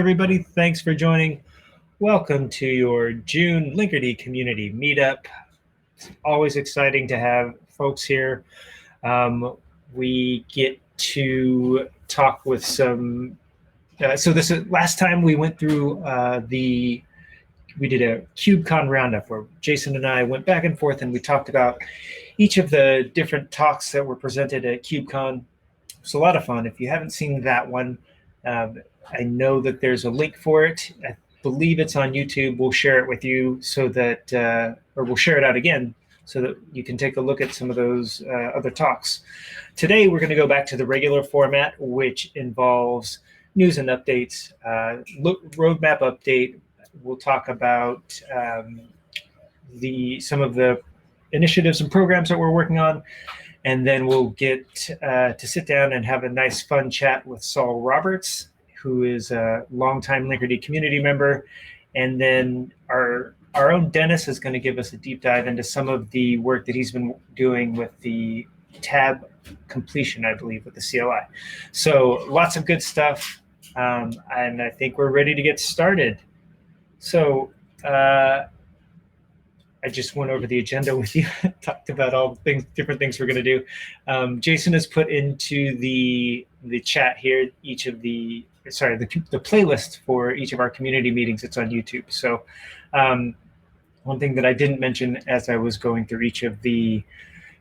Everybody, thanks for joining. Welcome to your June Lingerie community meetup. It's always exciting to have folks here. We get to talk with some. So this is last time we went through we did a KubeCon roundup where Jason and I went back and forth and we talked about each of the different talks that were presented at KubeCon. It's a lot of fun. If you haven't seen that one, I know that there's a link for it. I believe it's on YouTube. We'll share it with you so that, or we'll share it out again so that you can take a look at some of those other talks. Today, we're going to go back to the regular format, which involves news and updates, roadmap update. We'll talk about some of the initiatives and programs that we're working on. And then we'll get to sit down and have a nice, fun chat with Saul Roberts, who is a longtime Linkerd community member. And then our own Dennis is going to give us a deep dive into some of the work that he's been doing with the tab completion, I believe, with the CLI. So lots of good stuff. And I think we're ready to get started. So I just went over the agenda with you, talked about all the things, different things we're going to do. Jason has put into the chat here each of the playlist for each of our community meetings. It's on YouTube. So one thing that I didn't mention as I was going through each of the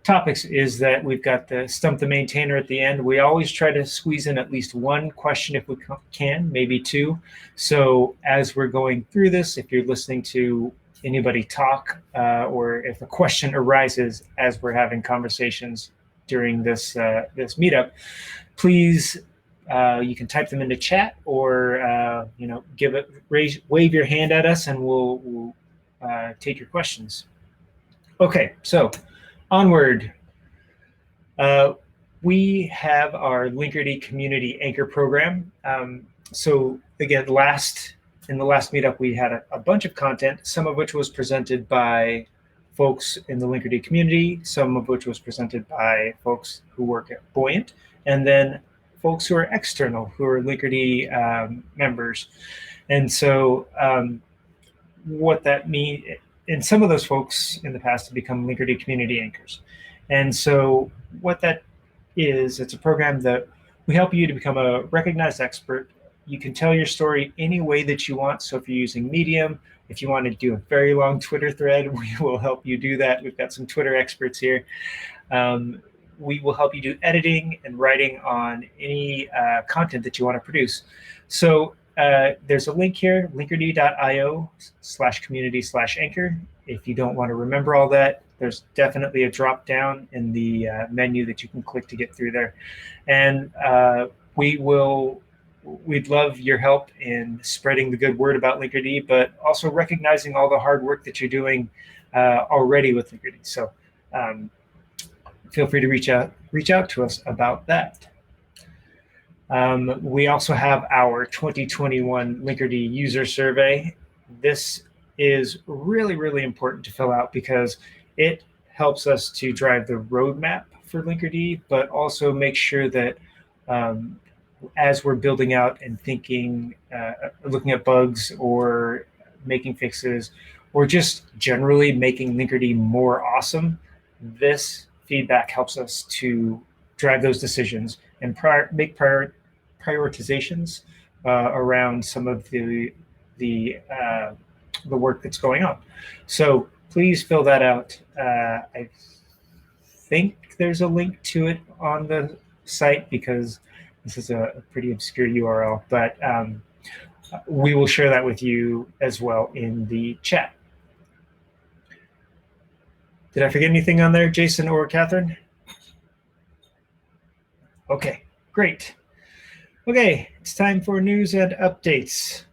topics is that we've got the Stump the Maintainer at the end. We always try to squeeze in at least one question if we can, maybe two. So as we're going through this, if you're listening to anybody talk or if a question arises as we're having conversations during this meetup, please you can type them into chat or wave your hand at us and we'll take your questions. Okay, so onward. We have our Linkerd Community Anchor program. So again, in the last meetup, we had a bunch of content, some of which was presented by folks in the Linkerd community, some of which was presented by folks who work at Buoyant, and then folks who are external, who are Linkerd members. And so what that means, and some of those folks in the past have become Linkerd community anchors. And so what that is, it's a program that we help you to become a recognized expert. You can tell your story any way that you want. So if you're using Medium, if you want to do a very long Twitter thread, we will help you do that. We've got some Twitter experts here. We will help you do editing and writing on any content that you want to produce. So there's a link here, linkerd.io/community/anchor. If you don't want to remember all that, there's definitely a drop down in the menu that you can click to get through there. And we'd love your help in spreading the good word about Linkerd, but also recognizing all the hard work that you're doing already with Linkerd. So feel free to reach out to us about that. We also have our 2021 Linkerd user survey. This is really, really important to fill out because it helps us to drive the roadmap for Linkerd, but also make sure that as we're building out and thinking, looking at bugs or making fixes, or just generally making Linkerd more awesome, this feedback helps us to drive those decisions and make prioritizations around some of the work that's going on. So please fill that out. I think there's a link to it on the site because this is a pretty obscure URL, but we will share that with you as well in the chat. Did I forget anything on there, Jason or Catherine? Okay, great. Okay, it's time for news and updates.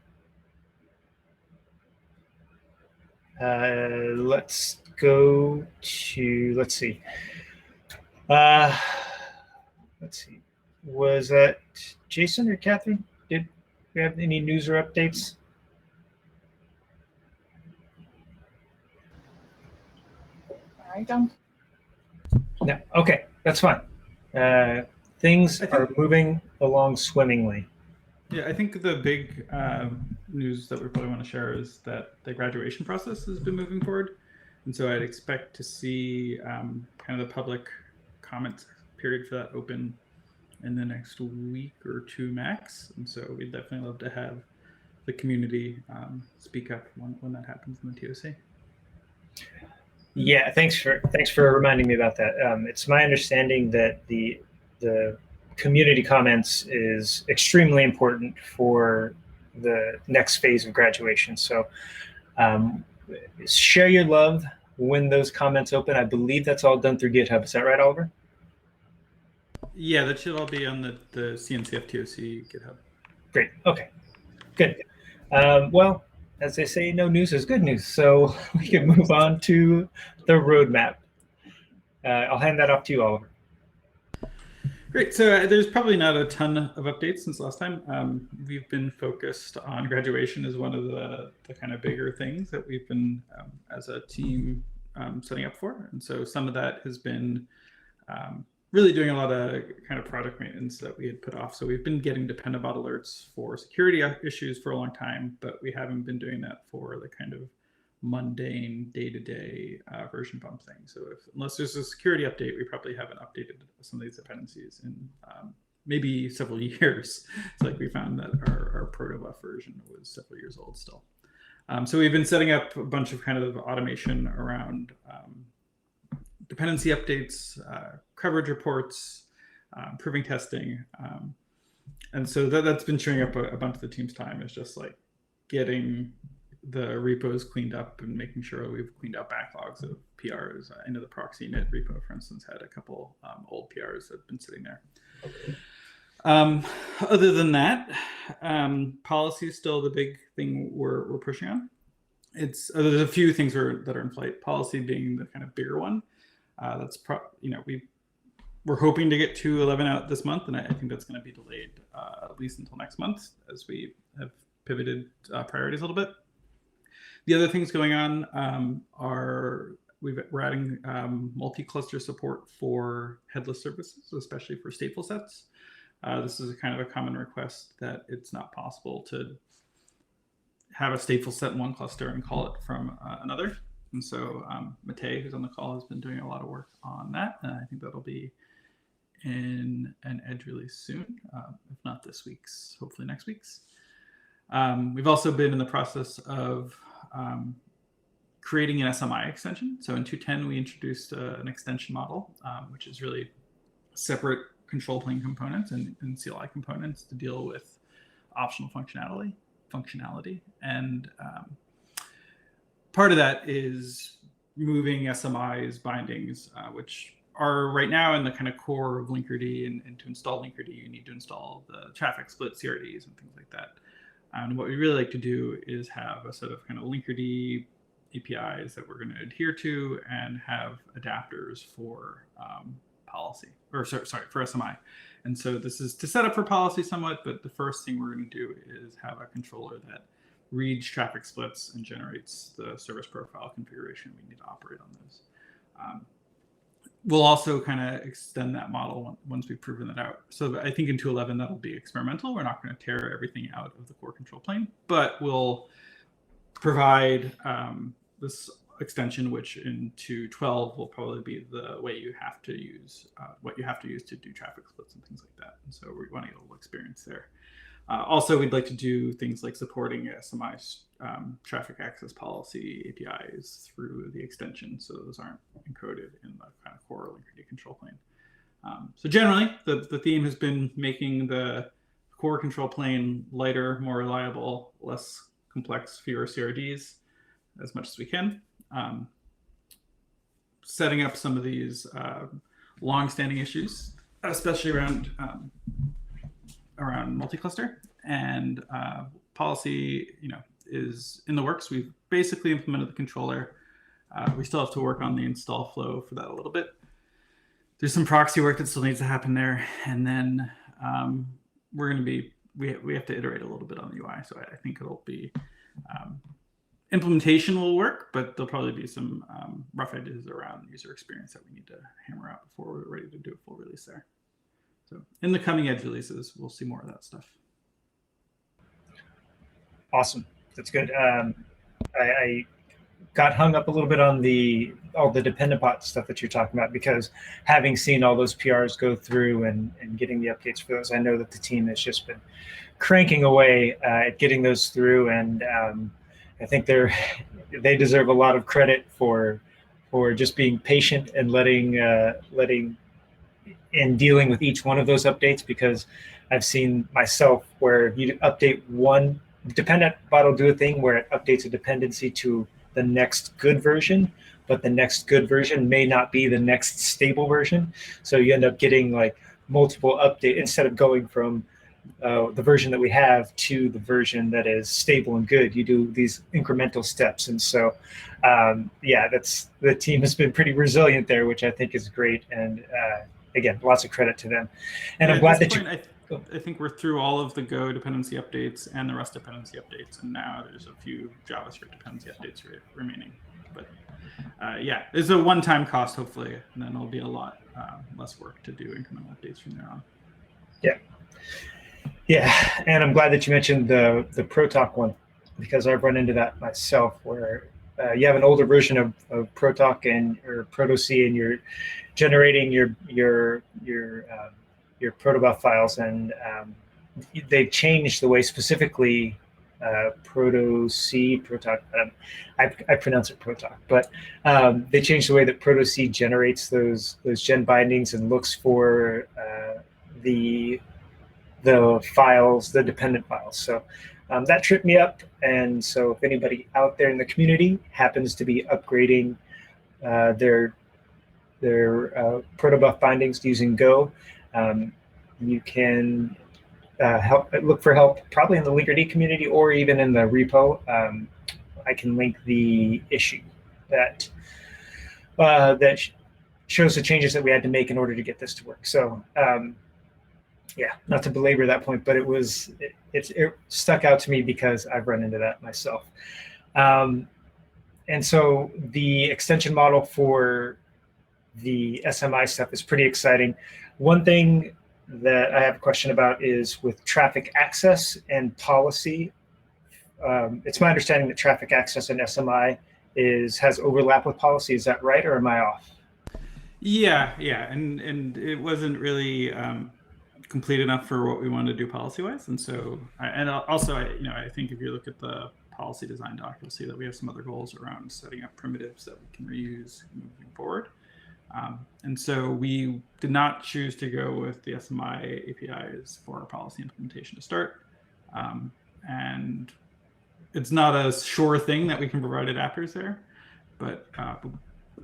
Let's go to, let's see. Was that Jason or Catherine? Did we have any news or updates? I don't. No, okay, that's fine. Things are moving along swimmingly. Yeah, I think the big news that we probably want to share is that the graduation process has been moving forward. And so I'd expect to see kind of the public comment period for that open in the next week or two max. And so we'd definitely love to have the community speak up when that happens in the TOC. Yeah, thanks for reminding me about that. It's my understanding that the community comments is extremely important for the next phase of graduation. So share your love when those comments open. I believe that's all done through GitHub. Is that right, Oliver? Yeah, that should all be on the CNCF TOC GitHub. Great. Okay. Good. Well, as they say, no news is good news. So we can move on to the roadmap. I'll hand that off to you, Oliver. Great. So there's probably not a ton of updates since last time. We've been focused on graduation as one of the kind of bigger things that we've been, as a team, setting up for. And so some of that has been really doing a lot of kind of product maintenance that we had put off. So we've been getting dependabot alerts for security issues for a long time, but we haven't been doing that for the kind of mundane day-to-day version bump thing. So unless there's a security update, we probably haven't updated some of these dependencies in maybe several years. It's like we found that our protobuf version was several years old still. So we've been setting up a bunch of kind of automation around dependency updates, coverage reports, proving testing. And so that's been chewing up a bunch of the team's time, is just like getting the repos cleaned up and making sure we've cleaned out backlogs of PRs. I know the proxy init repo, for instance, had a couple old PRs that have been sitting there. Other than that, policy is still the big thing we're pushing on. There's a few things that are in flight. Policy being the kind of bigger one. That's we're hoping to get 2.11 out this month, and I think that's going to be delayed at least until next month as we have pivoted priorities a little bit. The other things going on are we're adding multi-cluster support for headless services, especially for stateful sets. This is a kind of a common request that it's not possible to have a stateful set in one cluster and call it from another. And so Matej, who's on the call, has been doing a lot of work on that. And I think that'll be in an edge release soon, if not this week's, hopefully next week's. We've also been in the process of creating an Smi extension. So in 2.10, we introduced an extension model, which is really separate control plane components and CLI components to deal with optional functionality. And part of that is moving SMI's bindings, which are right now in the kind of core of Linkerd. And to install Linkerd, you need to install the traffic split CRDs and things like that. And what we really like to do is have a set of kind of Linkerd APIs that we're going to adhere to and have adapters for policy, or sorry, for SMI. And so this is to set up for policy somewhat, but the first thing we're going to do is have a controller that reads traffic splits and generates the service profile configuration we need to operate on those. We'll also kind of extend that model once we've proven that out. So I think in 2.11, that'll be experimental. We're not going to tear everything out of the core control plane, but we'll provide this extension, which in 2.12 will probably be the way you have to use, what you have to use to do traffic splits and things like that. And so we want to get a little experience there. Also, we'd like to do things like supporting SMI traffic access policy APIs through the extension, so those aren't encoded in the kind of core Linkerd control plane. So generally, the theme has been making the core control plane lighter, more reliable, less complex, fewer CRDs as much as we can. Setting up some of these long-standing issues, especially around multi-cluster, and policy, is in the works. We've basically implemented the controller. We still have to work on the install flow for that a little bit. There's some proxy work that still needs to happen there, and then we have to iterate a little bit on the UI. So I think it'll be implementation will work, but there'll probably be some rough ideas around user experience that we need to hammer out before we're ready to do a full release there. So in the coming edge releases, we'll see more of that stuff. Awesome. That's good. I got hung up a little bit on all the dependent bot stuff that you're talking about, because having seen all those PRs go through and getting the updates for those, I know that the team has just been cranking away at getting those through, and I think they deserve a lot of credit for just being patient and letting and dealing with each one of those updates, because I've seen myself where you update one dependent bot will do a thing where it updates a dependency to the next good version, but the next good version may not be the next stable version. So you end up getting like multiple updates instead of going from the version that we have to the version that is stable and good. You do these incremental steps. And so, the team has been pretty resilient there, which I think is great. And again, lots of credit to them. And I'm glad that I think we're through all of the Go dependency updates and the Rust dependency updates, and now there's a few JavaScript dependency updates remaining. But it's a one-time cost, hopefully, and then it'll be a lot less work to do incremental updates from there on. Yeah, and I'm glad that you mentioned the Protalk one, because I've run into that myself, where you have an older version of Protalk or Proto-C, and you're generating your protobuf files, and they've changed the way specifically Proto-C, Protalk, I pronounce it Protalk, but they changed the way that Proto-C generates those gen bindings and looks for the files, the dependent files. So that tripped me up. And so if anybody out there in the community happens to be upgrading their protobuf bindings using Go, you can look for help probably in the Linkerd community or even in the repo. I can link the issue that shows the changes that we had to make in order to get this to work. So not to belabor that point, but it stuck out to me because I've run into that myself. And so the extension model for the SMI stuff is pretty exciting. One thing that I have a question about is with traffic access and policy. It's my understanding that traffic access and SMI has overlap with policy. Is that right, or am I off? Yeah, and it wasn't really complete enough for what we wanted to do policy-wise, and so I think if you look at the policy design doc, you'll see that we have some other goals around setting up primitives that we can reuse moving forward. And so we did not choose to go with the SMI APIs for our policy implementation to start. And it's not a sure thing that we can provide adapters there, but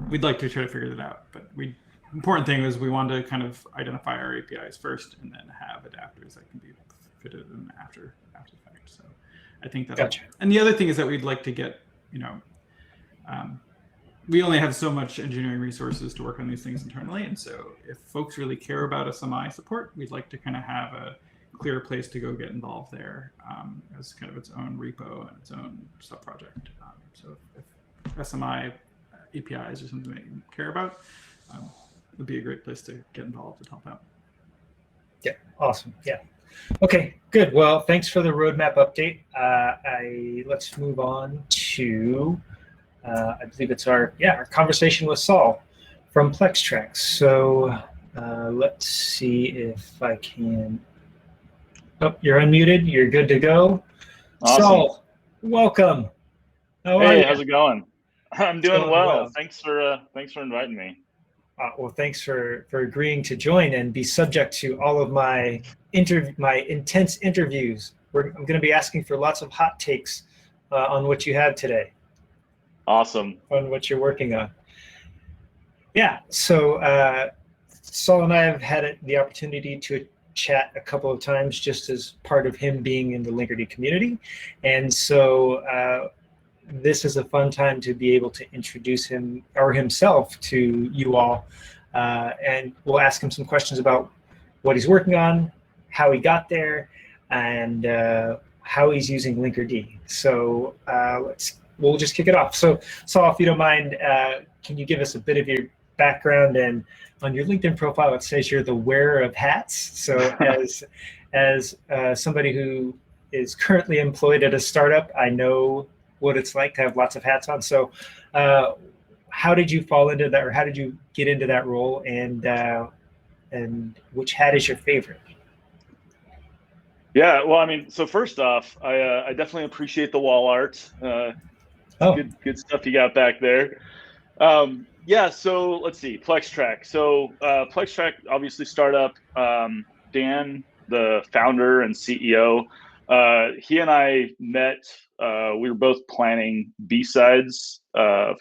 we'd like to try to figure that out. But important thing is we wanted to kind of identify our APIs first and then have adapters that can be fitted in after the fact. So I think that. Gotcha. And the other thing is that we'd like to get, we only have so much engineering resources to work on these things internally. And so if folks really care about SMI support, we'd like to kind of have a clear place to go get involved there as kind of its own repo and its own sub-project. So if SMI APIs are something that you care about, it would be a great place to get involved and help out. Yeah, awesome. Yeah. Okay, good. Well, thanks for the roadmap update. Let's move on to I believe it's our conversation with Saul from PlexTrax. So let's see if I can. Oh, you're unmuted. You're good to go. Awesome. Saul, welcome. How are you? How's it going? I'm doing well. Thanks for inviting me. Well, thanks for agreeing to join and be subject to all of my intense interviews. I'm going to be asking for lots of hot takes on what you have today. Awesome. On what you're working on. Yeah, so Saul and I have had the opportunity to chat a couple of times just as part of him being in the Lingerie community. And so this is a fun time to be able to introduce him or himself to you all. And we'll ask him some questions about what he's working on, how he got there, and how he's using Linkerd. So we'll just kick it off. So Saul, if you don't mind, can you give us a bit of your background? And on your LinkedIn profile, it says you're the wearer of hats. So as somebody who is currently employed at a startup. I know what it's like to have lots of hats on. So how did you fall into that, or how did you get into that role, and which hat is your favorite? Yeah, well, I mean, so first off, I definitely appreciate the wall art. Good stuff you got back there. Yeah, so let's see, PlexTrack. So PlexTrack, obviously startup. Dan, the founder and CEO, he and I met. We were both planning B-Sides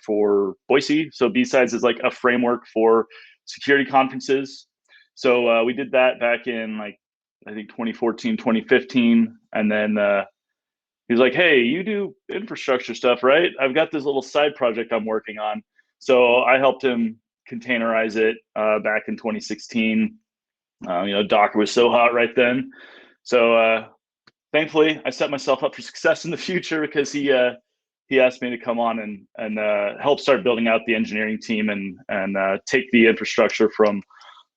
for Boise. So B-Sides is like a framework for security conferences. So we did that back in like, I think 2014, 2015. And then he's like, hey, you do infrastructure stuff, right? I've got this little side project I'm working on. So I helped him containerize it back in 2016. Docker was so hot right then. So thankfully, I set myself up for success in the future because he asked me to come on and help start building out the engineering team and take the infrastructure from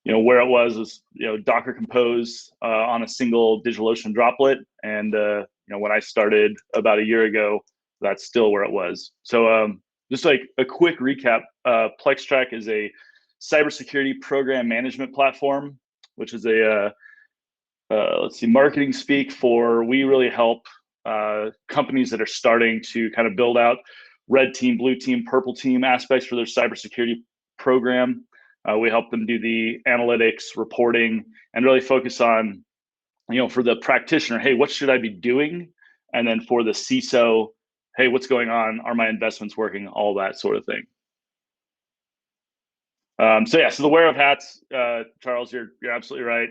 where it was Docker Compose on a single DigitalOcean droplet. And, when I started about a year ago, that's still where it was. So just like a quick recap, PlexTrack is a cybersecurity program management platform, which is marketing speak for, we really help companies that are starting to kind of build out red team, blue team, purple team aspects for their cybersecurity program. We help them do the analytics, reporting, and really focus on, for the practitioner, hey, what should I be doing? And then for the CISO, hey, what's going on? Are my investments working? All that sort of thing. So the wear of hats, Charles, you're absolutely right.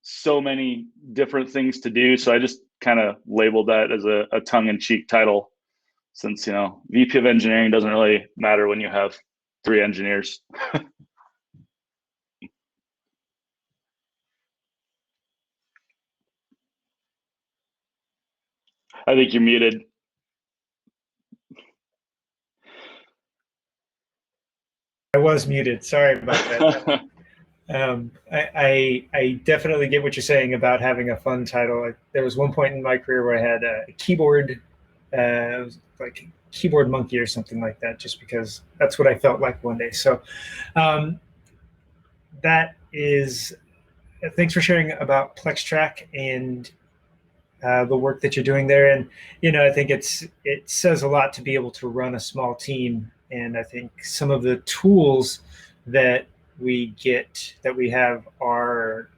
So many different things to do. So I just kind of labeled that as a tongue-in-cheek title, since VP of engineering doesn't really matter when you have 3 engineers. I think you're muted. I was muted. Sorry about that. I definitely get what you're saying about having a fun title. There was one point in my career where I had a keyboard, it was like keyboard monkey or something like that, just because that's what I felt like one day. So that is, thanks for sharing about PlexTrack and the work that you're doing there. And I think it says a lot to be able to run a small team. And I think some of the tools that we have are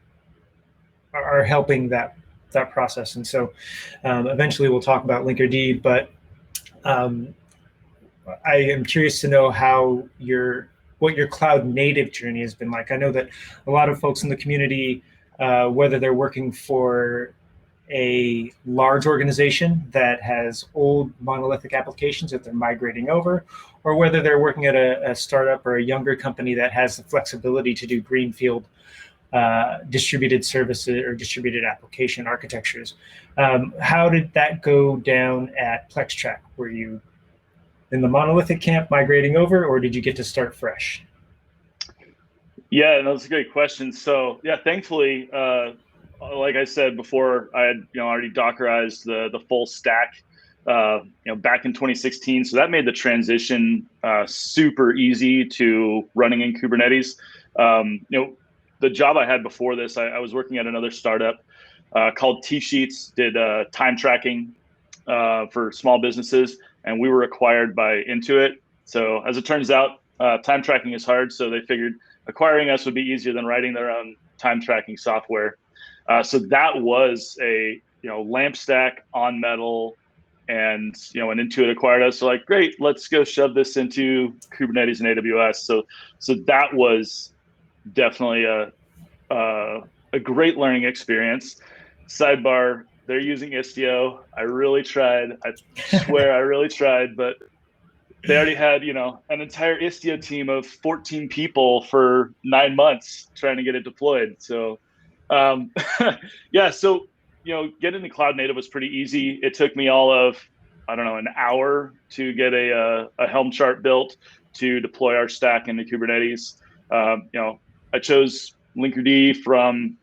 helping that process. And so eventually we'll talk about Linkerd, but I am curious to know what your cloud native journey has been like. I know that a lot of folks in the community, whether they're working for a large organization that has old monolithic applications that they're migrating over, or whether they're working at a startup or a younger company that has the flexibility to do greenfield distributed services or distributed application architectures. How did that go down at PlexTrack? Were you in the monolithic camp migrating over, or did you get to start fresh? Yeah, that's a great question. So thankfully, like I said before, I had already Dockerized the full stack back in 2016. So that made the transition super easy to running in Kubernetes. The job I had before this, I was working at another startup called T-Sheets, did time tracking for small businesses, and we were acquired by Intuit. So as it turns out, time tracking is hard. So they figured acquiring us would be easier than writing their own time tracking software. So that was a lamp stack on metal, and when Intuit acquired us, so like, great, let's go shove this into Kubernetes and AWS. So that was definitely a great learning experience. Sidebar, they're using Istio. I really tried. I swear I really tried, but they already had, an entire Istio team of 14 people for 9 months trying to get it deployed. So, so, getting the cloud native was pretty easy. It took me all of, an hour to get a Helm chart built to deploy our stack into Kubernetes. I chose Linkerd from,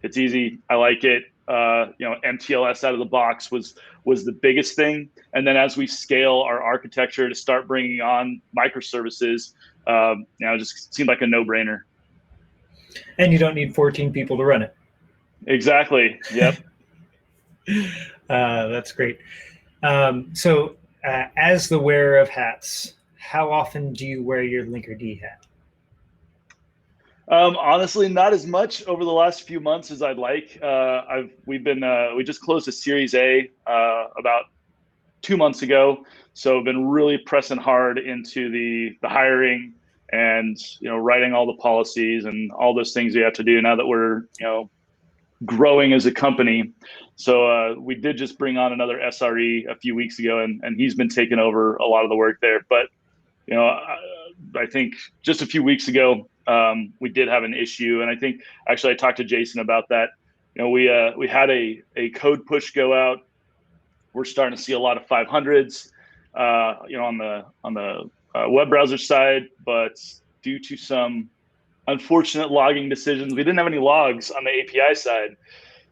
it's easy, I like it. MTLS out of the box was the biggest thing. And then as we scale our architecture to start bringing on microservices, it just seemed like a no-brainer. And you don't need 14 people to run it. Exactly. Yep. That's great. So as the wearer of hats, how often do you wear your Linkerd hat? Honestly, not as much over the last few months as I'd like. We just closed a Series A about 2 months ago, so I've been really pressing hard into the hiring and writing all the policies and all those things we have to do now that we're growing as a company. So we did just bring on another SRE a few weeks ago, and he's been taking over a lot of the work there. But I think just a few weeks ago, we did have an issue, and I think actually I talked to Jason about that. We had a code push go out. We're starting to see a lot of 500s, on the web browser side, but due to some unfortunate logging decisions, we didn't have any logs on the API side.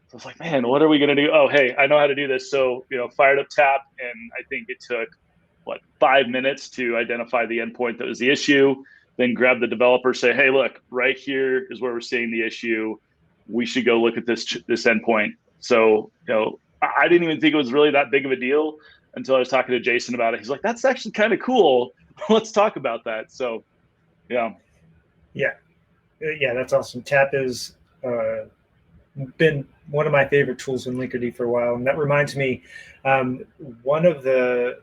So I was like, man, what are we gonna do? Oh, hey, I know how to do this. So fired up Tap, and I think it took 5 minutes to identify the endpoint that was the issue, then grab the developer, say, hey, look, right here is where we're seeing the issue. We should go look at this endpoint. So, I didn't even think it was really that big of a deal until I was talking to Jason about it. He's like, that's actually kind of cool. Let's talk about that. So, yeah. Yeah, that's awesome. Tap has been one of my favorite tools in Linkerd for a while. And that reminds me, one of the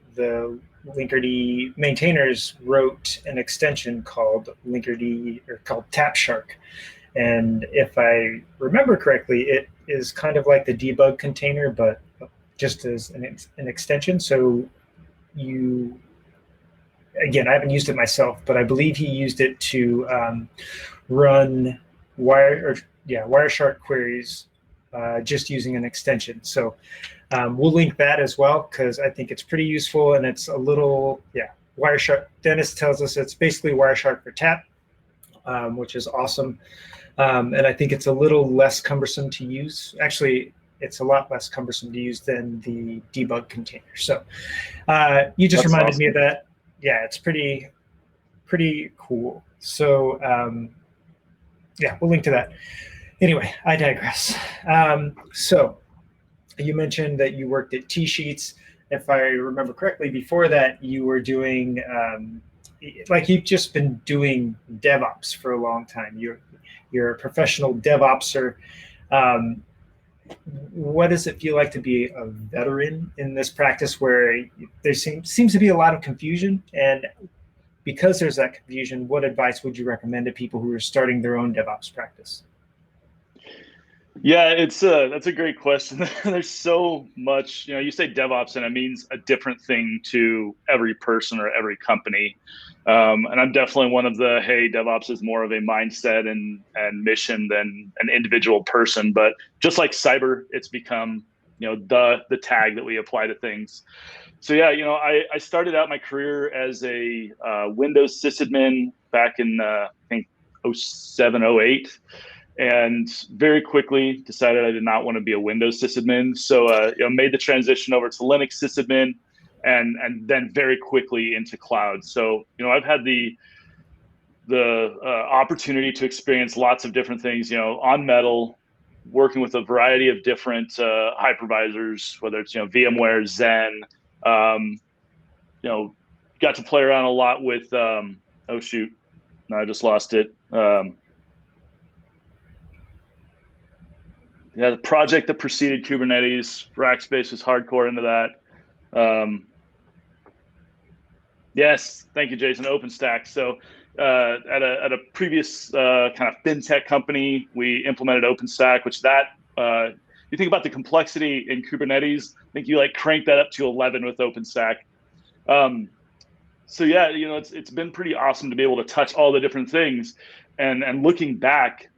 Linkerd maintainers wrote an extension called called Tap Shark. And if I remember correctly, it is kind of like the debug container, but just as an extension. So again, I haven't used it myself, but I believe he used it to run Wireshark queries just using an extension. So we'll link that as well, because I think it's pretty useful, and it's a little, Wireshark. Dennis tells us it's basically Wireshark for Tap, which is awesome. And I think it's a little less cumbersome to use. Actually, it's a lot less cumbersome to use than the debug container. So you just reminded me of that. Yeah, it's pretty cool. So we'll link to that. Anyway, I digress. So you mentioned that you worked at T-Sheets. If I remember correctly, before that, you were doing, you've just been doing DevOps for a long time. You're a professional DevOpser. What does it feel like to be a veteran in this practice where there seems to be a lot of confusion? And because there's that confusion, what advice would you recommend to people who are starting their own DevOps practice? Yeah, that's a great question. There's so much, you say DevOps and it means a different thing to every person or every company. And I'm definitely one of the, hey, DevOps is more of a mindset and mission than an individual person. But just like cyber, it's become, the tag that we apply to things. So yeah, I started out my career as a Windows sysadmin back in I think 07, 08. And very quickly decided I did not want to be a Windows sysadmin. So made the transition over to Linux sysadmin, and then very quickly into cloud. So I've had the opportunity to experience lots of different things. On Metal, working with a variety of different hypervisors, whether it's VMware, Zen. Got to play around a lot with. Oh shoot, no, I just lost it. The project that preceded Kubernetes, Rackspace was hardcore into that. Yes, thank you, Jason. OpenStack. So at a previous kind of fintech company, we implemented OpenStack, which you think about the complexity in Kubernetes, I think you crank that up to 11 with OpenStack. So yeah, it's been pretty awesome to be able to touch all the different things, and looking back.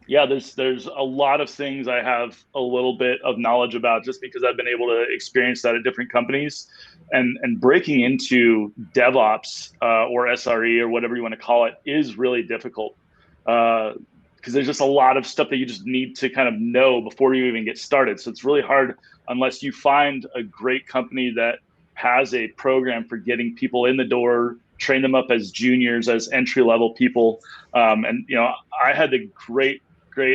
Yeah, there's a lot of things I have a little bit of knowledge about just because I've been able to experience that at different companies, and breaking into DevOps or SRE or whatever you want to call it is really difficult. because there's just a lot of stuff that you just need to kind of know before you even get started. So it's really hard unless you find a great company that has a program for getting people in the door, train them up as juniors, as entry-level people. And, you know, I had the great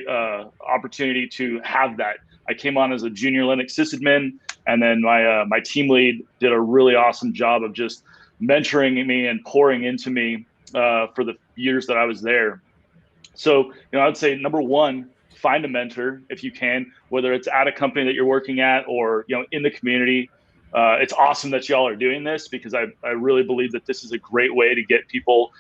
opportunity to have that. I came on as a junior Linux sysadmin, and then my team lead did a really awesome job of just mentoring me and pouring into me for the years that I was there. So, you know, I would say number one, find a mentor if you can, whether it's at a company that you're working at or, you know, in the community. It's awesome that y'all are doing this, because I really believe that this is a great way to get people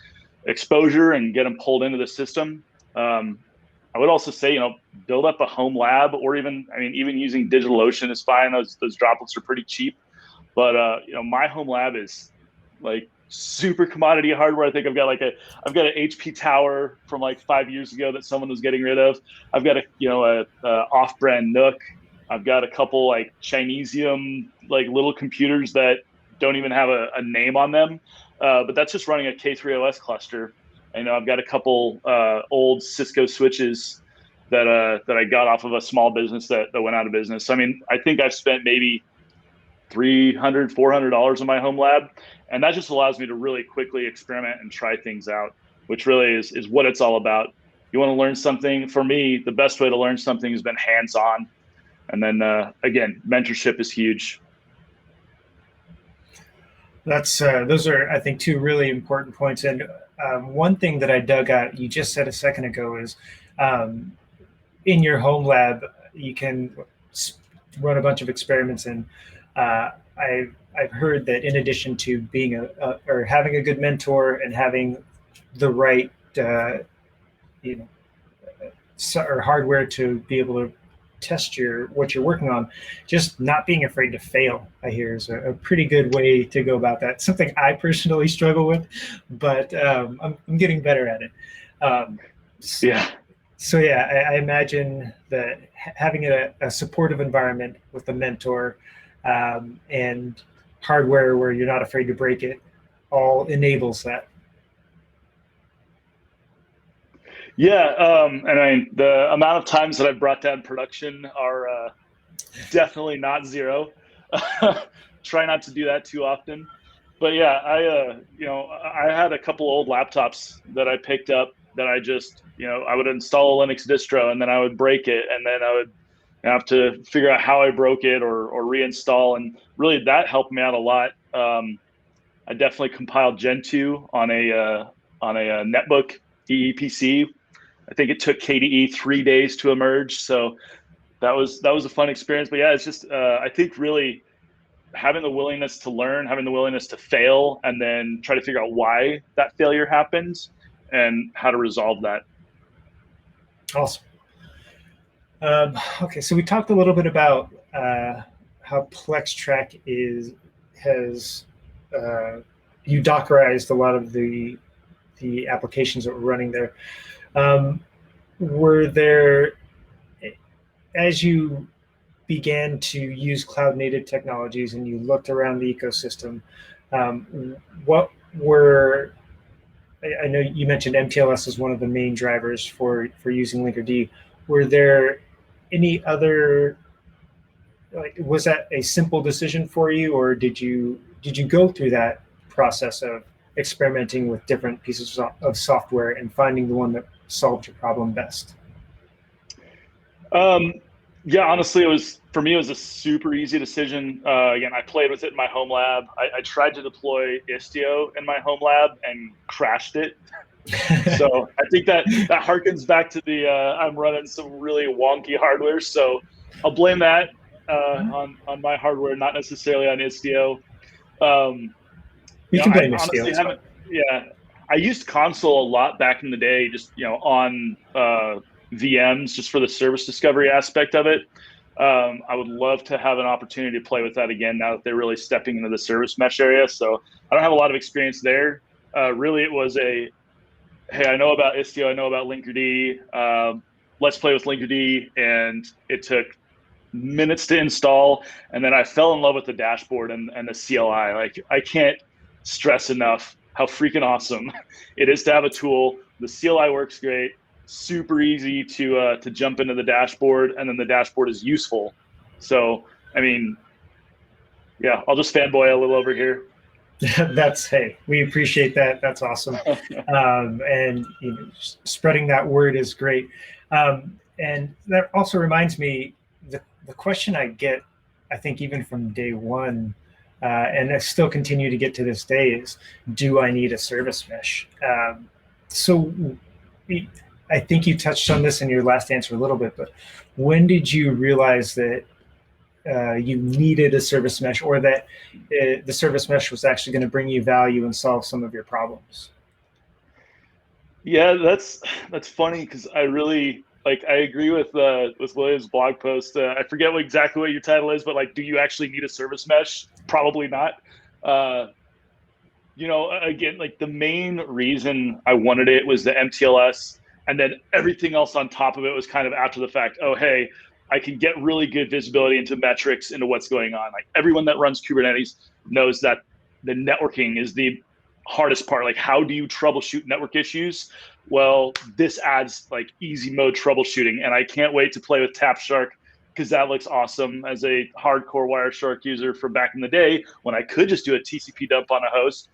exposure and get them pulled into the system. I would also say, you know, build up a home lab, or even using DigitalOcean is fine. Those droplets are pretty cheap. But you know, my home lab is like super commodity hardware. I think I've got an HP tower from like 5 years ago that someone was getting rid of. I've got a off-brand Nook. I've got a couple like Chinesium like little computers that don't even have a name on them, but that's just running a K3OS cluster. And, you know, I've got a couple old Cisco switches that I got off of a small business that went out of business. So, I mean, I think I've spent maybe $300, $400 on my home lab, and that just allows me to really quickly experiment and try things out, which really is what it's all about. You want to learn something. For me, the best way to learn something has been hands-on. And then, again, mentorship is huge. Those are, I think, two really important points. And one thing that I dug out, you just said a second ago, is in your home lab, you can run a bunch of experiments. And I've heard that in addition to being or having a good mentor and having the right, or hardware to be able to test what you're working on, just not being afraid to fail, I hear, is a pretty good way to go about that. Something I personally struggle with, but I'm getting better at it. So I imagine that having a supportive environment with a mentor and hardware where you're not afraid to break it all enables that. Yeah, and I mean, the amount of times that I've brought down production are definitely not zero. Try not to do that too often. But yeah, I had a couple old laptops that I picked up that I just, I would install a Linux distro and then I would break it, and then I would have to figure out how I broke it or reinstall, and really that helped me out a lot. I definitely compiled Gentoo on a netbook EEPC. I think it took KDE 3 days to emerge, so that was a fun experience. But yeah, it's just I think really having the willingness to learn, having the willingness to fail, and then try to figure out why that failure happens and how to resolve that. Awesome. Okay, so we talked a little bit about how PlexTrack has you Dockerized a lot of the applications that were running there. Were there, as you began to use cloud native technologies and you looked around the ecosystem, what were, I know you mentioned MTLS as one of the main drivers for using Linkerd. Were there any other, was that a simple decision for you, or did you go through that process of experimenting with different pieces of software and finding the one that solved your problem best? Yeah, honestly, for me, it was a super easy decision. Again, I played with it in my home lab. I tried to deploy Istio in my home lab and crashed it. So I think that harkens back to the I'm running some really wonky hardware. So I'll blame that on my hardware, not necessarily on Istio. You can blame Istio. I used console a lot back in the day, just on VMs, just for the service discovery aspect of it. I would love to have an opportunity to play with that again now that they're really stepping into the service mesh area. So I don't have a lot of experience there. Really, it was hey, I know about Istio, I know about Linkerd. Let's play with Linkerd, and it took minutes to install, and then I fell in love with the dashboard and the CLI. Like, I can't stress enough how freaking awesome it is to have a tool. The CLI works great. super easy to jump into the dashboard, and then the dashboard is useful. So, I mean, yeah, I'll just fanboy a little over here. Hey, we appreciate that. That's awesome. And spreading that word is great. And that also reminds me, the question I get, I think even from day one, and I still continue to get to this day, is, do I need a service mesh? So I think you touched on this in your last answer a little bit, but when did you realize that you needed a service mesh, or that the service mesh was actually going to bring you value and solve some of your problems? Yeah, that's funny, because I really I agree with William's blog post. I forget exactly what your title is, but like, do you actually need a service mesh? Probably not. Again, like, the main reason I wanted it was the MTLS, and then everything else on top of it was kind of after the fact. Oh, hey, I can get really good visibility into metrics, into what's going on. Like, everyone that runs Kubernetes knows that the networking is the hardest part. Like, how do you troubleshoot network issues? Well, this adds like easy mode troubleshooting, and I can't wait to play with TapShark, because that looks awesome as a hardcore Wireshark user from back in the day when I could just do a TCP dump on a host.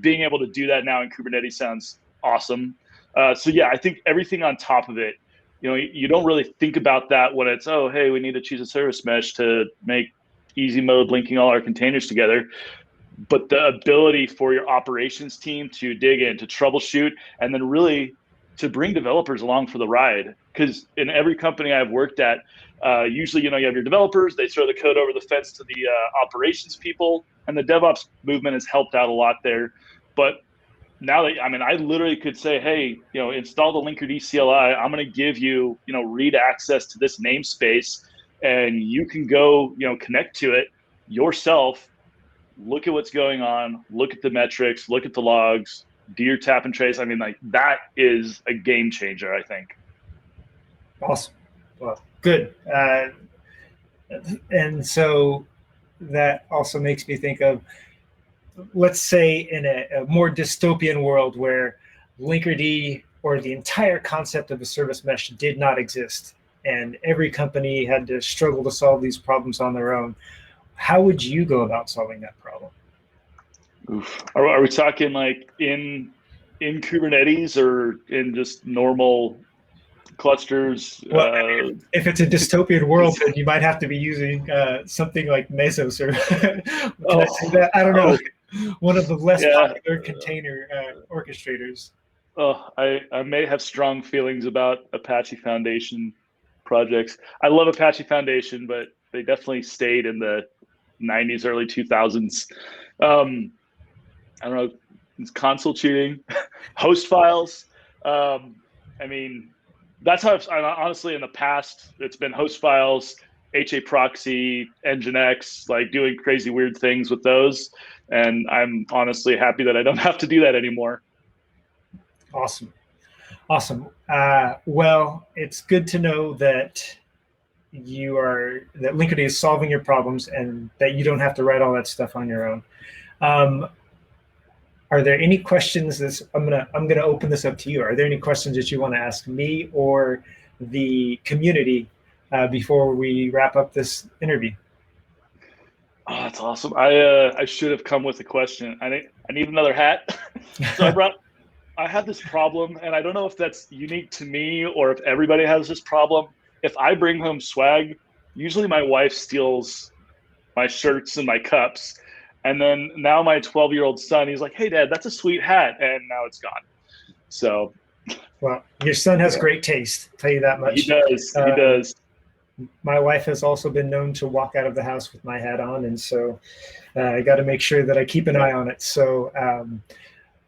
Being able to do that now in Kubernetes sounds awesome. So yeah, I think everything on top of it, you don't really think about that when it's, oh, hey, we need to choose a service mesh to make easy mode linking all our containers together. But the ability for your operations team to dig in, to troubleshoot, and then really to bring developers along for the ride. Because in every company I've worked at, usually, you have your developers, they throw the code over the fence to the operations people, and the DevOps movement has helped out a lot there. But now that, I literally could say, hey, install the Linkerd CLI, I'm going to give you, read access to this namespace, and you can go, connect to it yourself, look at what's going on, look at the metrics, look at the logs, do your tap and trace. That is a game changer, I think. Awesome. Well, good. And so that also makes me think of, let's say, in a more dystopian world where Linkerd, or the entire concept of a service mesh, did not exist, and every company had to struggle to solve these problems on their own. How would you go about solving that problem? Oof. Are we talking like in Kubernetes, or in just normal clusters? Well, if it's a dystopian world, then you might have to be using something like Mesos, or can I say that? I don't know. One of the less popular container orchestrators. Oh, I may have strong feelings about Apache Foundation projects. I love Apache Foundation, but they definitely stayed in the 90s, early 2000s. I don't know, it's console cheating, host files. That's how honestly, in the past, it's been host files, HA proxy, Nginx, like doing crazy weird things with those. And I'm honestly happy that I don't have to do that anymore. Awesome. Well, it's good to know that that Linkerd is solving your problems, and that you don't have to write all that stuff on your own. Are there any questions? I'm gonna open this up to you. Are there any questions that you want to ask me or the community before we wrap up this interview? Oh, that's awesome. I should have come with a question. I need another hat. So I have this problem, and I don't know if that's unique to me or if everybody has this problem. If I bring home swag, usually my wife steals my shirts and my cups. And then now my 12-year-old son, he's like, hey, Dad, that's a sweet hat. And now it's gone. So. Well, your son has great taste, I'll tell you that much. He does. My wife has also been known to walk out of the house with my hat on. And so I got to make sure that I keep an eye on it. So,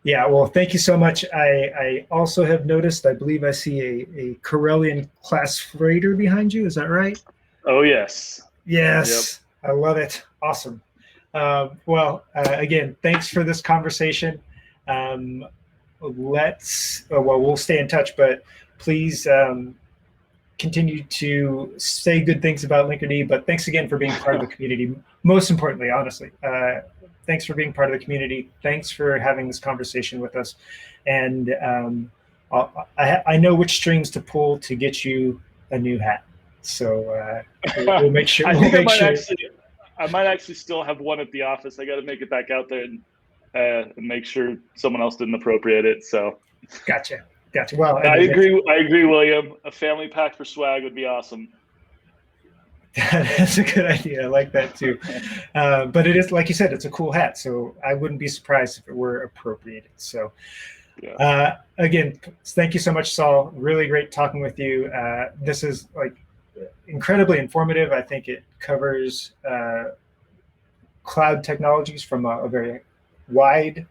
yeah, well, thank you so much. I also have noticed, I believe I see a Corellian class freighter behind you. Is that right? Oh, yes. Yes. Yep. I love it. Awesome. Again, thanks for this conversation. We'll stay in touch, but please continue to say good things about Linkerd. But thanks again for being part of the community. Most importantly, honestly, thanks for being part of the community. Thanks for having this conversation with us. And I know which strings to pull to get you a new hat. So we'll make sure. I think we'll make sure. I might actually still have one at the office. I got to make it back out there and make sure someone else didn't appropriate it. So Gotcha. Well, I agree, William. A family pack for swag would be awesome. That's a good idea. I like that too. But it is, like you said, it's a cool hat. So I wouldn't be surprised if it were appropriated. So again, thank you so much, Saul. Really great talking with you. This is like incredibly informative. I think it covers cloud technologies from a very wide,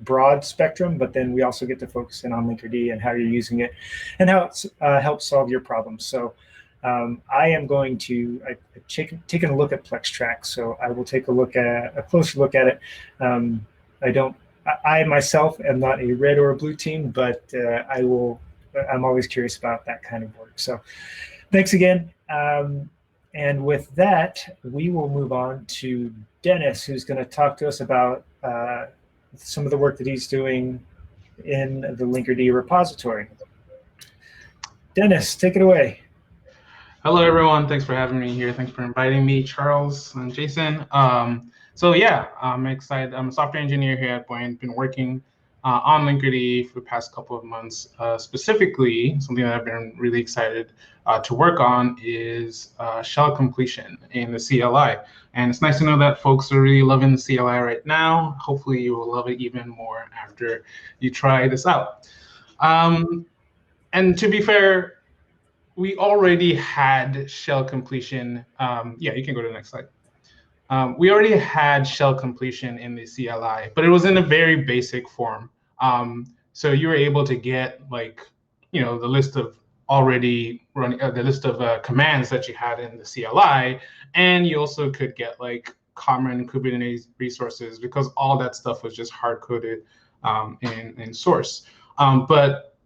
broad spectrum, but then we also get to focus in on Linkerd and how you're using it and how it helps solve your problems. So I am going to taken a look at PlexTrack, so I will take a closer look at it. I myself am not a red or a blue team, but I'm always curious about that kind of work. So thanks again. And with that, we will move on to Dennis, who's going to talk to us about some of the work that he's doing in the Linkerd repository. Dennis, take it away. Hello, everyone. Thanks for having me here. Thanks for inviting me, Charles and Jason. So yeah, I'm excited. I'm a software engineer here at Buoyant. Been working on Linkerd for the past couple of months. Specifically, something that I've been really excited to work on is shell completion in the CLI. And it's nice to know that folks are really loving the CLI right now. Hopefully you will love it even more after you try this out. And to be fair, we already had shell completion. Yeah, you can go to the next slide. We already had shell completion in the CLI, but it was in a very basic form. So you were able to get the list of already running, the list of commands that you had in the CLI, and you also could get common Kubernetes resources because all that stuff was just hard coded in source. But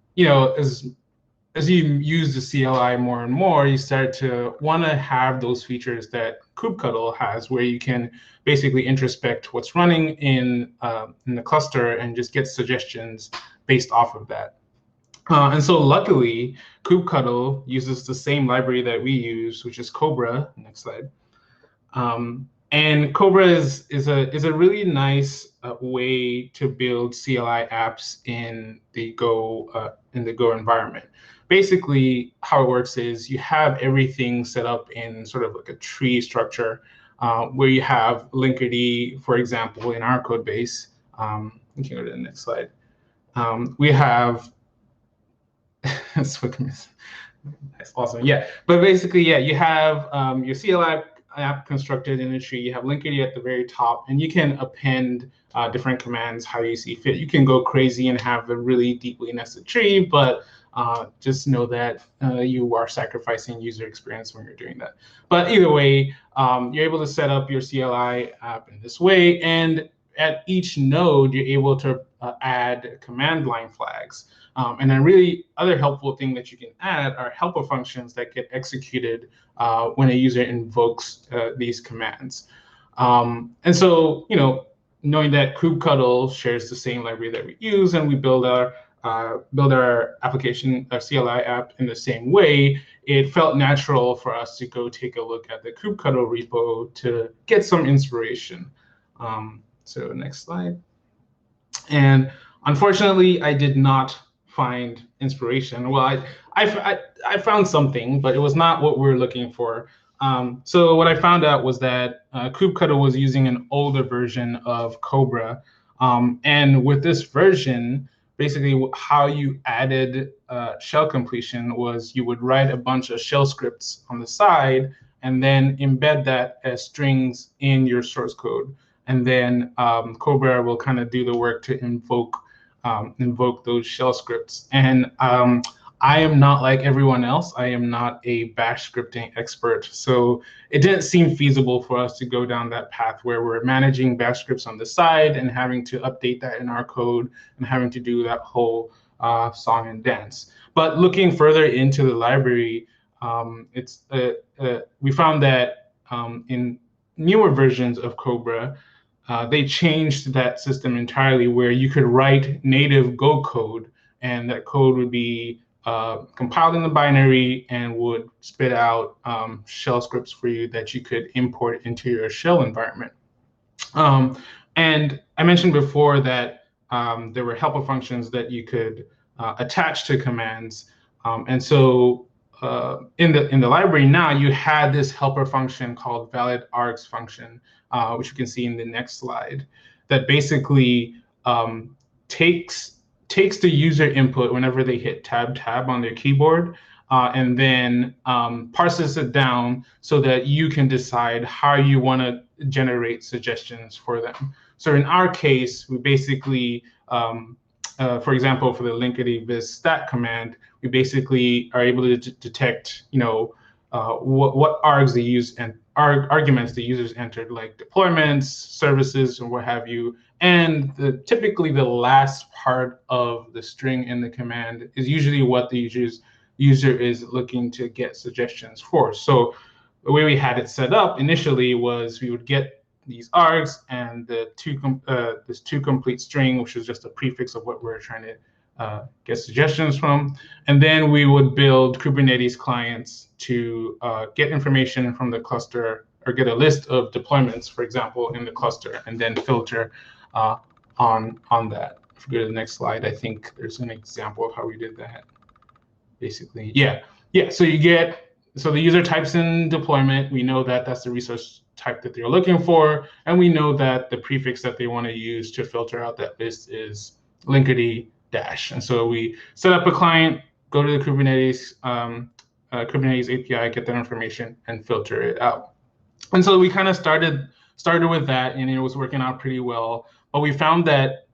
as you use the CLI more and more, you start to want to have those features that kubectl has, where you can basically introspect what's running in the cluster and just get suggestions based off of that. And so luckily, kubectl uses the same library that we use, which is Cobra. Next slide. And Cobra is a really nice way to build CLI apps in the Go environment. Basically, how it works is you have everything set up in sort of like a tree structure, where you have Linkerd, for example, in our code base. We can go to the next slide. We have that's awesome. Yeah, but basically, yeah, you have your CLI app constructed in a tree. You have Linkerd at the very top, and you can append different commands how you see fit. You can go crazy and have a really deeply nested tree, but just know that you are sacrificing user experience when you're doing that. But either way, you're able to set up your CLI app in this way, and at each node, you're able to add command line flags. And a really other helpful thing that you can add are helper functions that get executed when a user invokes these commands. And so, knowing that kubectl shares the same library that we use, and we build our application, our CLI app in the same way, it felt natural for us to go take a look at the kubectl repo to get some inspiration. So next slide. And unfortunately, I did not find inspiration. Well, I found something, but it was not what we were looking for. So what I found out was that kubectl was using an older version of Cobra. And with this version, basically how you added shell completion was you would write a bunch of shell scripts on the side and then embed that as strings in your source code. And then Cobra will kind of do the work to invoke those shell scripts. And I am not like everyone else. I am not a bash scripting expert. So it didn't seem feasible for us to go down that path where we're managing bash scripts on the side and having to update that in our code and having to do that whole song and dance. But looking further into the library, we found that in newer versions of Cobra, they changed that system entirely, where you could write native Go code and that code would be compiled in the binary and would spit out shell scripts for you that you could import into your shell environment. And I mentioned before that there were helper functions that you could attach to commands. And so in the library now, you had this helper function called valid args function, which you can see in the next slide, that basically takes the user input whenever they hit tab on their keyboard, and then parses it down so that you can decide how you want to generate suggestions for them. So in our case, we basically, for example, for the Lingerie viz stat command, we basically are able to detect, what args they use and arguments the users entered, like deployments, services, and what have you. And typically the last part of the string in the command is usually what the user is looking to get suggestions for. So the way we had it set up initially was we would get these args and this to complete string, which is just a prefix of what we're trying to get suggestions from. And then we would build Kubernetes clients to get information from the cluster, or get a list of deployments, for example, in the cluster, and then filter on that. If we go to the next slide, I think there's an example of how we did that. Basically, yeah. So the user types in deployment. We know that that's the resource type that they're looking for, and we know that the prefix that they want to use to filter out that list is Linkerd dash. And so we set up a client, go to the Kubernetes API, get that information, and filter it out. And so we kind of started with that, and it was working out pretty well. But we found that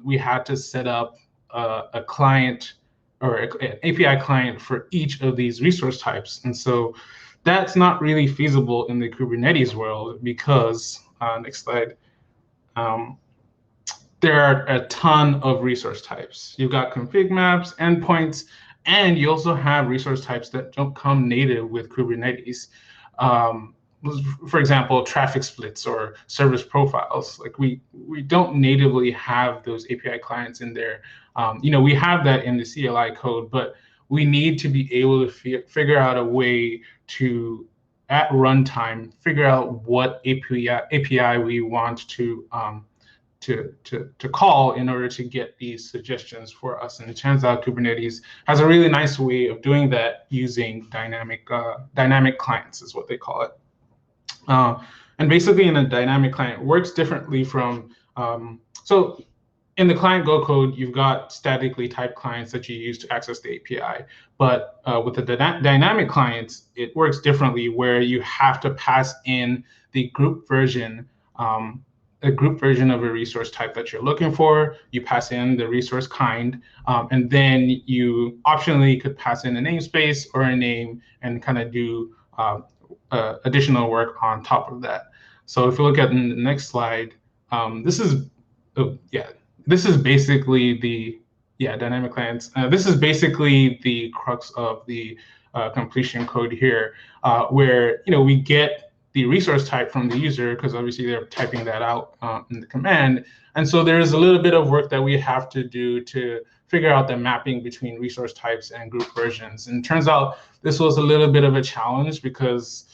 we had to set up a client, or an API client for each of these resource types. And so that's not really feasible in the Kubernetes world because, next slide, there are a ton of resource types. You've got config maps, endpoints, and you also have resource types that don't come native with Kubernetes. For example, traffic splits or service profiles. Like we don't natively have those API clients in there. We have that in the CLI code, but we need to be able to figure out a way to, at runtime, figure out what API we want to call in order to get these suggestions for us. And it turns out Kubernetes has a really nice way of doing that using dynamic clients, is what they call it. And basically, in a dynamic client, it works differently from so. In the client Go code, you've got statically typed clients that you use to access the API. But with the dynamic clients, it works differently, where you have to pass in the group version, a group version of a resource type that you're looking for. You pass in the resource kind, and then you optionally could pass in a namespace or a name and kind of do additional work on top of that. So if you look at the next slide, this is basically the dynamic clients. This is basically the crux of the completion code here, where we get the resource type from the user, because obviously they're typing that out in the command. And so there is a little bit of work that we have to do to figure out the mapping between resource types and group versions. And it turns out this was a little bit of a challenge because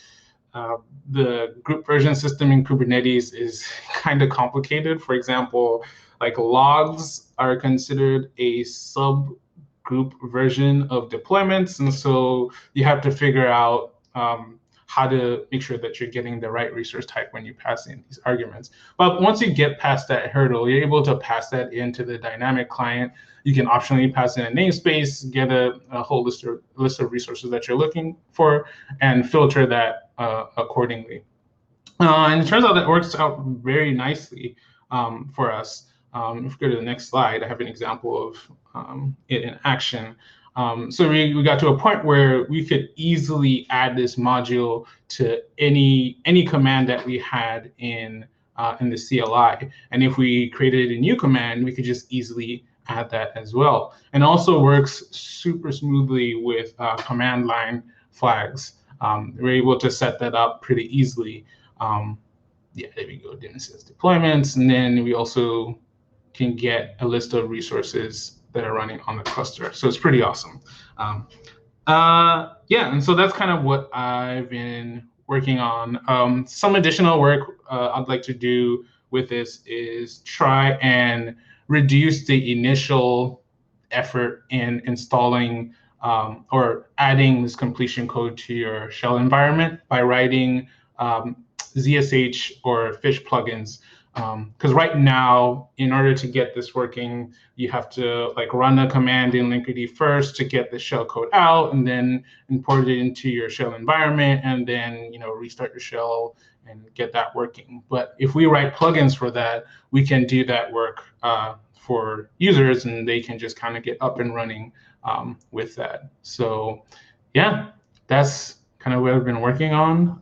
the group version system in Kubernetes is kind of complicated. For example, like logs are considered a subgroup version of deployments. And so you have to figure out how to make sure that you're getting the right resource type when you pass in these arguments. But once you get past that hurdle, you're able to pass that into the dynamic client. You can optionally pass in a namespace, get a whole list of resources that you're looking for, and filter that accordingly. And it turns out that works out very nicely for us. If we go to the next slide, I have an example of it in action. So we got to a point where we could easily add this module to any command that we had in the CLI. And if we created a new command, we could just easily add that as well. And also works super smoothly with command line flags. We're able to set that up pretty easily. There we go, Dennis's deployments. And then we also can get a list of resources that are running on the cluster. So it's pretty awesome. Yeah, and so that's kind of what I've been working on. Some additional work I'd like to do with this is try and reduce the initial effort in installing or adding this completion code to your shell environment by writing ZSH or fish plugins. Because right now, in order to get this working, you have to like run a command in Linkerd first to get the shell code out, and then import it into your shell environment, and then restart your shell and get that working. But if we write plugins for that, we can do that work for users, and they can just kind of get up and running with that. So yeah, that's kind of what I've been working on.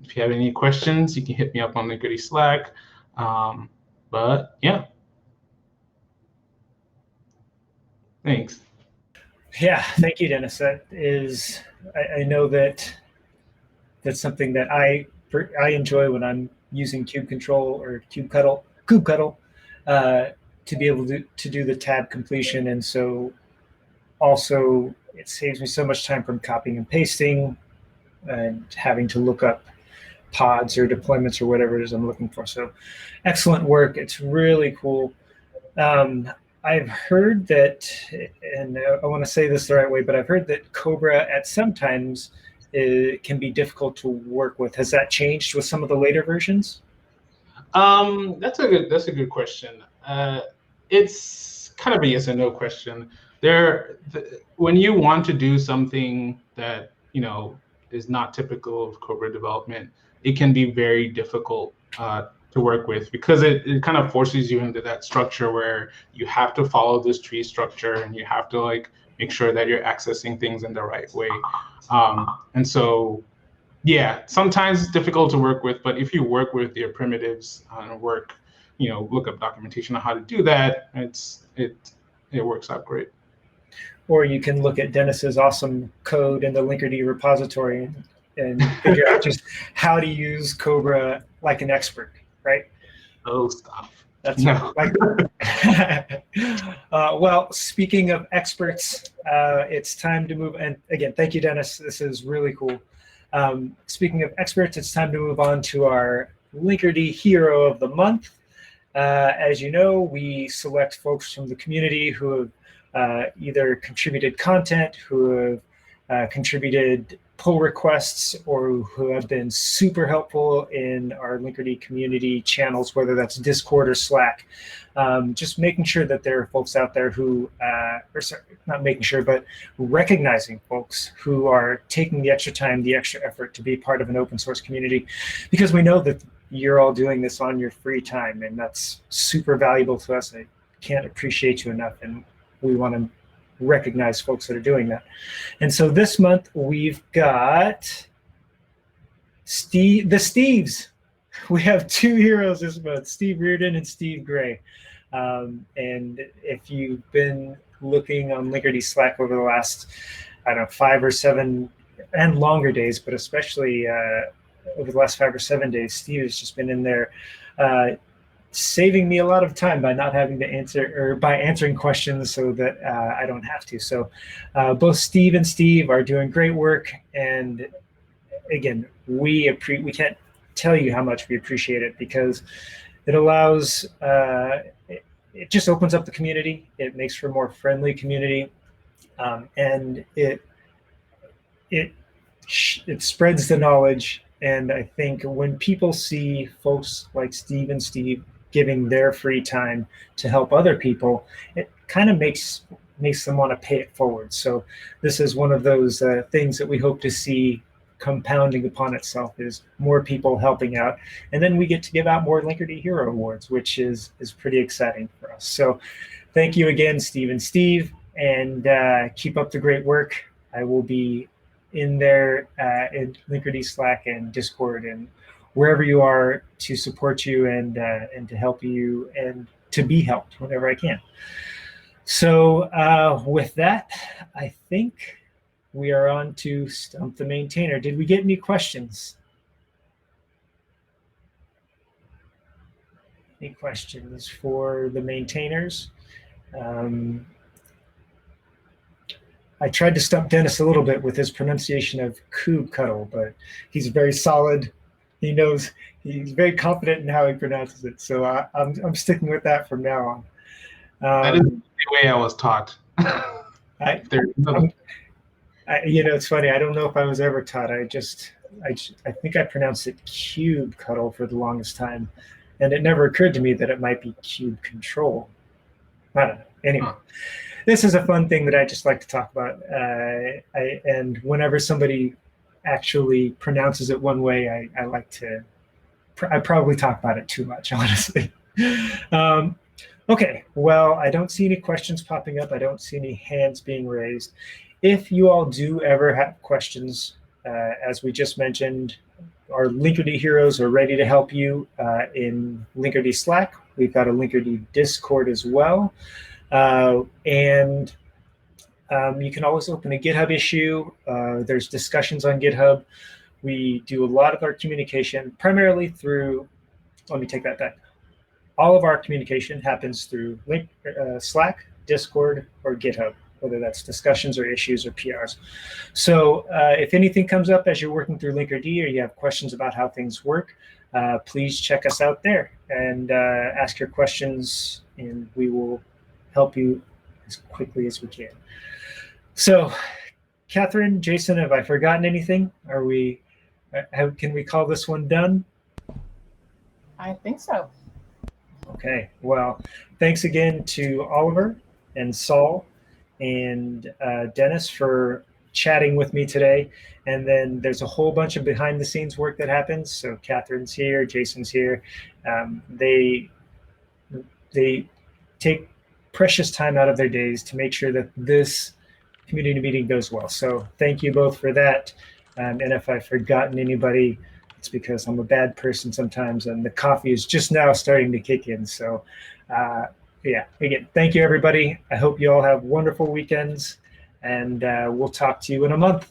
If you have any questions, you can hit me up on Linkerd Slack. But yeah, thanks. Yeah, thank you, Dennis. That is, I know that's something that I enjoy when I'm using kube control or kubectl to be able to do the tab completion, and so also it saves me so much time from copying and pasting and having to look up pods or deployments or whatever it is I'm looking for. So excellent work. It's really cool. I've heard that, and I want to say this the right way, but I've heard that Cobra at sometimes can be difficult to work with. Has that changed with some of the later versions? That's a good question. It's kind of a yes and no question. When you want to do something that is not typical of Cobra development, it can be very difficult to work with, because it kind of forces you into that structure where you have to follow this tree structure, and you have to like make sure that you're accessing things in the right way. And so, yeah, sometimes it's difficult to work with, but if you work with your primitives and look up documentation on how to do that, it works out great. Or you can look at Dennis's awesome code in the Linkerd repository and figure out just how to use Cobra like an expert, right? Oh, stop. That's like. Well, speaking of experts, it's time to move. And again, thank you, Dennis. This is really cool. Speaking of experts, it's time to move on to our Linkerd Hero of the Month. As you know, we select folks from the community who have either contributed content, who have contributed pull requests, or who have been super helpful in our Linkerd community channels, whether that's Discord or Slack. Just making sure that there are folks out there who, not making sure, but recognizing folks who are taking the extra time, the extra effort to be part of an open source community, because we know that you're all doing this on your free time, and that's super valuable to us. I can't appreciate you enough, and we want to recognize folks that are doing that. And so this month we've got the Steves. We have two heroes this month, Steve Reardon and Steve Gray. And if you've been looking on Linkerd Slack over the last, 5 or 7 and longer days, but especially over the last 5 or 7 days, Steve has just been in there saving me a lot of time by not having to answer, or by answering questions so that I don't have to. So both Steve and Steve are doing great work. And again, we can't tell you how much we appreciate it, because it allows, it just opens up the community. It makes for a more friendly community. And it spreads the knowledge. And I think when people see folks like Steve and Steve giving their free time to help other people, it kind of makes them want to pay it forward. So this is one of those things that we hope to see compounding upon itself, is more people helping out. And then we get to give out more Linkerd Hero Awards, which is pretty exciting for us. So thank you again, Steve and Steve, and keep up the great work. I will be in there in Linkerd Slack and Discord and wherever you are to support you and to help you and to be helped whenever I can. So with that, I think we are on to Stump the Maintainer. Did we get any questions? Any questions for the maintainers? I tried to stump Dennis a little bit with his pronunciation of coob cuddle, but he's very solid. He knows, he's very confident in how he pronounces it. So I'm sticking with that from now on. That is the way I was taught. It's funny. I don't know if I was ever taught. I think I pronounced it cube cuddle for the longest time, and it never occurred to me that it might be cube control. I don't know. Anyway, This is a fun thing that I just like to talk about. And whenever somebody actually pronounces it one way, I probably talk about it too much, honestly. Okay, well, I don't see any questions popping up. I don't see any hands being raised. If you all do ever have questions, as we just mentioned, our Linkerd heroes are ready to help you in Linkerd Slack. We've got a Linkerd Discord as well. And you can always open a GitHub issue. There's discussions on GitHub. We do a lot of our communication primarily through, let me take that back. All of our communication happens through Slack, Discord, or GitHub, whether that's discussions or issues or PRs. So if anything comes up as you're working through Linkerd or you have questions about how things work, please check us out there and ask your questions, and we will help you as quickly as we can. So, Catherine, Jason, have I forgotten anything? Can we call this one done? I think so. Okay, well, thanks again to Oliver and Saul and Dennis for chatting with me today. And then there's a whole bunch of behind the scenes work that happens. So Catherine's here, Jason's here. They take precious time out of their days to make sure that this community meeting goes well. So thank you both for that. And if I've forgotten anybody, it's because I'm a bad person sometimes, and the coffee is just now starting to kick in. So yeah, again, thank you, everybody. I hope you all have wonderful weekends, and we'll talk to you in a month.